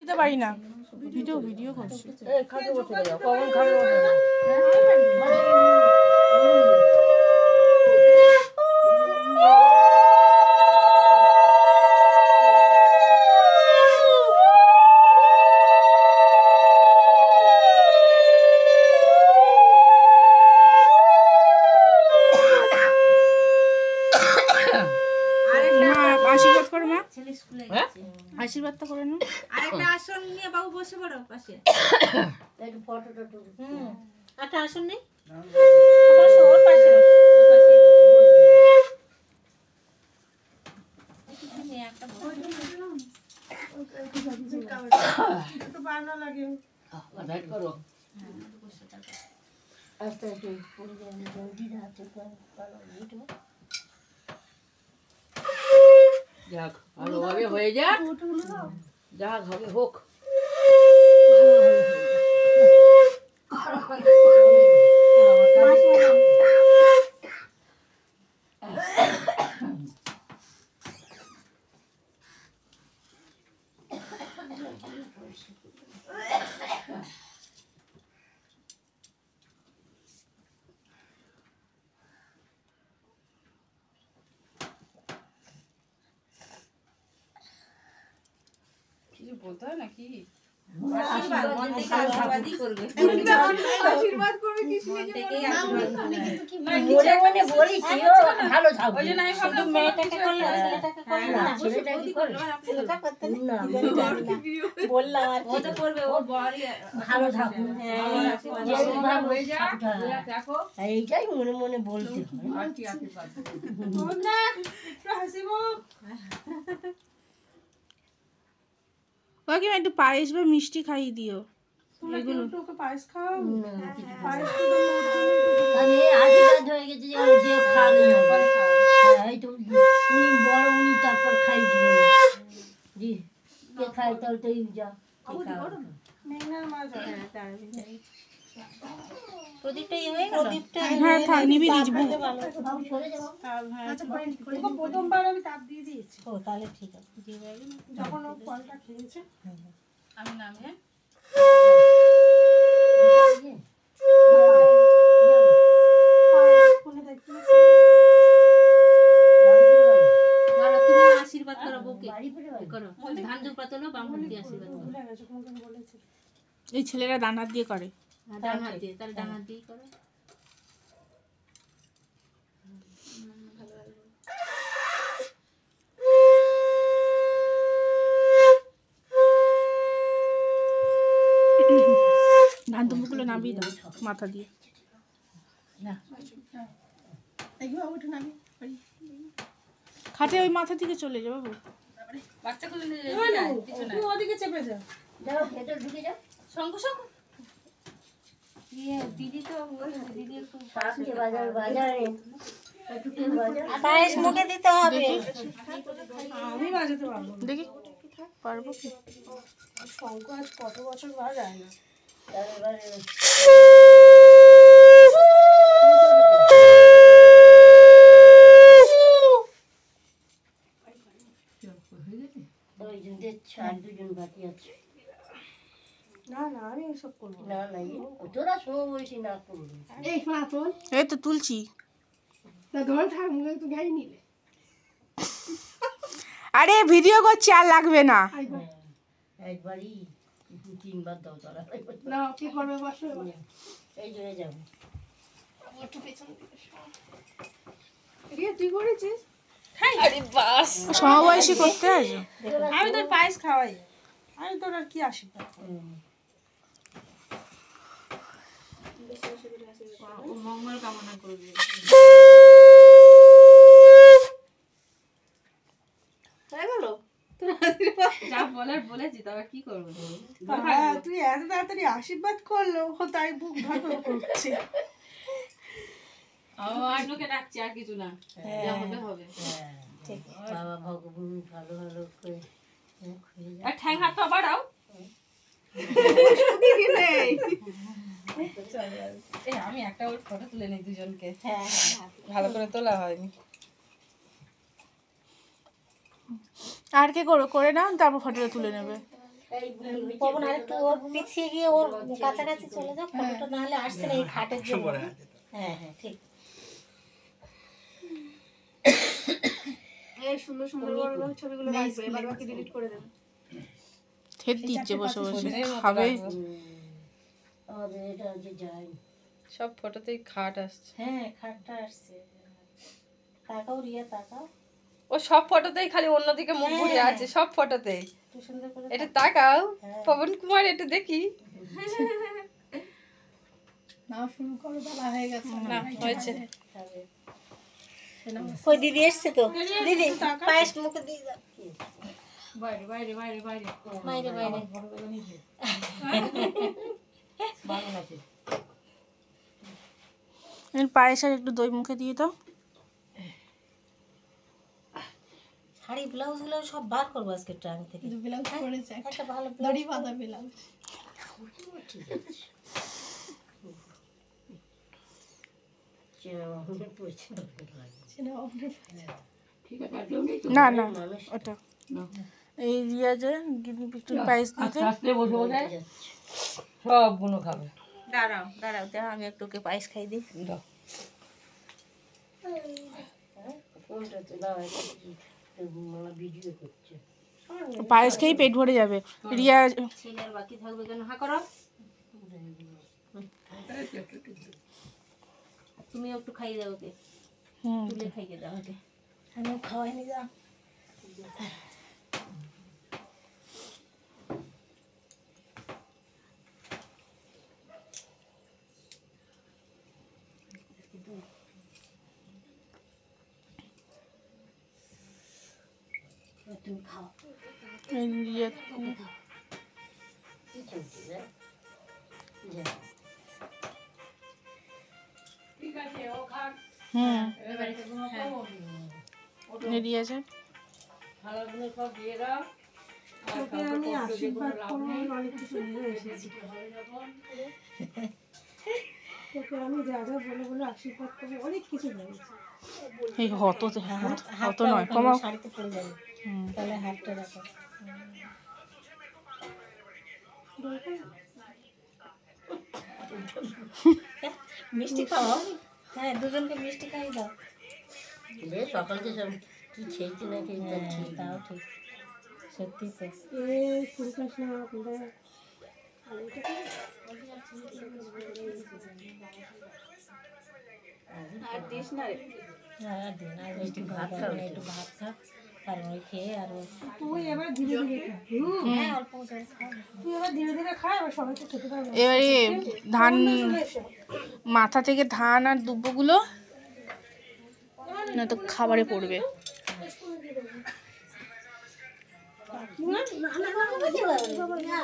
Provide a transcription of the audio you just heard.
দিতে পারি না, ভিডিও করছি। আশীর্বাদ করো মা, আশীর্বাদটা করে নাও। আরেকটা আসন নিয়ে বাবু বসে পড়ো পাশে। একটু ফটোটা তুলো। একটা আসন নেই, বসো ওর পাশে, ওর পাশে একটা একটু বানা লাগে, রাইট করো। আস্তে আস্তে পড়ে যাবে, জলদি হাতে করো একটু। যাক ভালোভাবে হয়ে যাক, যাক হবে হোক। কিছু বলতে হয় নাকি? আশীর্বাদ করবে, আশীর্বাদ করবে কি মনে মনে বলেছি ও ভালো থাকবে। ওই জন্য আমি ভাবলাম মেয়েটাকে করলে ছেলেটাকে করলে না, ছেলেটা কি করে? ছেলেটা করতে না, বললাম আর ও তো করবে, ও বড়ই ভালো থাকুন। হয়ে যাক, দেখো এইটাই মনে মনে বলতে হয়। আর কি আশীর্বাদ একটু হাসিবো। কাকিমা একটু পায়েস বা মিষ্টি খাইয়ে দিও। এগুলো পায়েস খাও, পায়েস মানে আশীর্বাদ হয়ে গেছে যে যে খাবে এই তো উনি বড়, উনি তারপর খাই দিল জি কে খায় তাহলে তো যা মেঘনার মা যায়। প্রদীপটা হয়ে গেল, প্রদীপটা হ্যাঁ থাক, নিবি নিজবো। বাবু সরে যাও। প্রথমবার আমি তাপ দিয়ে দিয়েছি। ও তাহলে ঠিক আছে, যখন ও ফলটা খেয়েছে আমি নামে তুমি আশীর্বাদ করো, বউকে করো, ধান দুপা তোলো, বামুন দিয়ে আশীর্বাদ করো। এই ছেলেরা ডান হাত দিয়ে করে। ডান হাত দিয়ে, তাহলে ডান হাত দিয়ে করো। ধান দুপুগুলো নামিয়ে দাও মাথা দিয়ে। খাটে ওই মাথা থেকে চলে যাবো বাচ্চাগুলো ওদিকে চেপে যাও। যাও ভেতর ঢুকে যাও। শঙ্কু শঙ্কু দিদি তো দিদি একটু সামনে বাজার বাজারে একটু কে বাজার পায়েস মুখে দিতে হবে। আমি বাজাতে পারবো না। দেখি পারবো কি? শঙ্কু আজ কত বছর বাজায় না। দুজন বাকি আছে। না না আমি এসব করবো না না তোরা সমবয়সী না করবি। এই তো তুলছি। আরে ভিডিও করছি, আর লাগবে না। একবারই 3বার দাও তোরা। না কি করবে বসো। এই জন্য যাবো। তুই করেছিস? আরে বাস সমবয়সী করতে আসো। আমি তোর পায়েস খাওয়াই, আমি তোর আর কি আশীর্বাদ মঙ্গল কামনা করবে। যা বলার বলেছি, তবে কি করবো? তুই এত তাড়াতাড়ি আশীর্বাদ করলো, তাই বুক ভালো করছে। আর লোকে ডাকছে, আর কিছু না, যা হবে হবে। বাবা ভগবান ভালো ভালো করে আর ঠ্যাং হাত পা বাড়াও। আমি একটা ওর ফটো তুলে নিই দুজনকে। ভালো করে তোলা হয়নি। আর কে করে নাও, তারপর ফটোটা তুলে নেবে। পবন আরেকটু ওর পিছিয়ে গিয়ে ওর কাছাকাছি চলে যাও, ফটোটা না হলে আসছে না এই খাটের জন্য। হ্যাঁ হ্যাঁ ঠিক। এই সুন্দর সুন্দর বড় বড় ছবিগুলো রাখবে, এবার বাকি ডিলিট করে দেবে। থেত দিচ্ছে বসে বসে খাবে। আমাদের এটা যে যাই সব ফটোতেই খাট আসছে। হ্যাঁ খাটটা আসছে। তাকাও রিয়া তাকাও, ও সব ফটোতেই খালি অন্যদিকে মুখ ঘুরে আছে সব ফটোতেই। একটু সুন্দর করে এটা তাকাও পবন কুমার, এটা দেখি। নাও শুরু করো, বেলা হয়ে গেছে। না হয়েছে। কই দিদি এসছে তো, দিদি পায়েস মুখে দিয়ে দাও। বাইরে বাইরে বাইরে বাইরে বাইরে বাইরে পায়েসের একটু দই মুখে দিয়ে দাও। শাড়ি ব্লাউজ গুলো সব বার করবো আজকে ট্রাঙ্ক থেকে। ব্লাউজ পরেছে একটা ভালো দড়ি বাঁধা ব্লাউজ। না না ওটা এই রিয়া যে একটু পায়েস দিতে সবগুলো খাবে। দাঁড়াও দাঁড়াও দেখ আমি একটু ওকে পায়েস খাই দিই। ভিডিও করছে। পায়েস খেয়েই পেট ভরে যাবে। রিয়া ছেলের বাকি থাকবে কেন? হা করো, তুমি একটু খাইয়ে দাও ওকে, তুলে খাইয়ে দাও ওকে। আমি খাওয়াইনি যা। তুমি খাও। রিয়া রিয়া আছে। খালাগুলো সব দিয়ে দাও। আমি আশীর্বাদ করে অনেক কিছু নিয়ে এসেছি। তোকে আমি যা যা বলে বলে আশীর্বাদ করে অনেক কিছু নিয়েছি। এই হত হত নয় কমাও। শাড়িতে পরে যাবে, তাহলে হাতটা রাখো। মিষ্টি খাওয়াও। হ্যাঁ দুজনকে মিষ্টি খাই দাও। সকাল থেকে সব কি খেয়েছি না খেয়েছি তাও ঠিক। সত্যি তো আর দিস না রে। হ্যাঁ দিন আর একটু ভাত খা, একটু ভাত খা, তারপরে খেয়ে আর তুই এবার ধীরে ধীরে খা। হ্যাঁ অল্প করে খা। তুই এবার ধীরে ধীরে খা, এবার সবাইকে খেতে পারবে। এবারে ধান মাথা থেকে ধান আর দুব্বগুলো না তো খাবারে পড়বে। না না না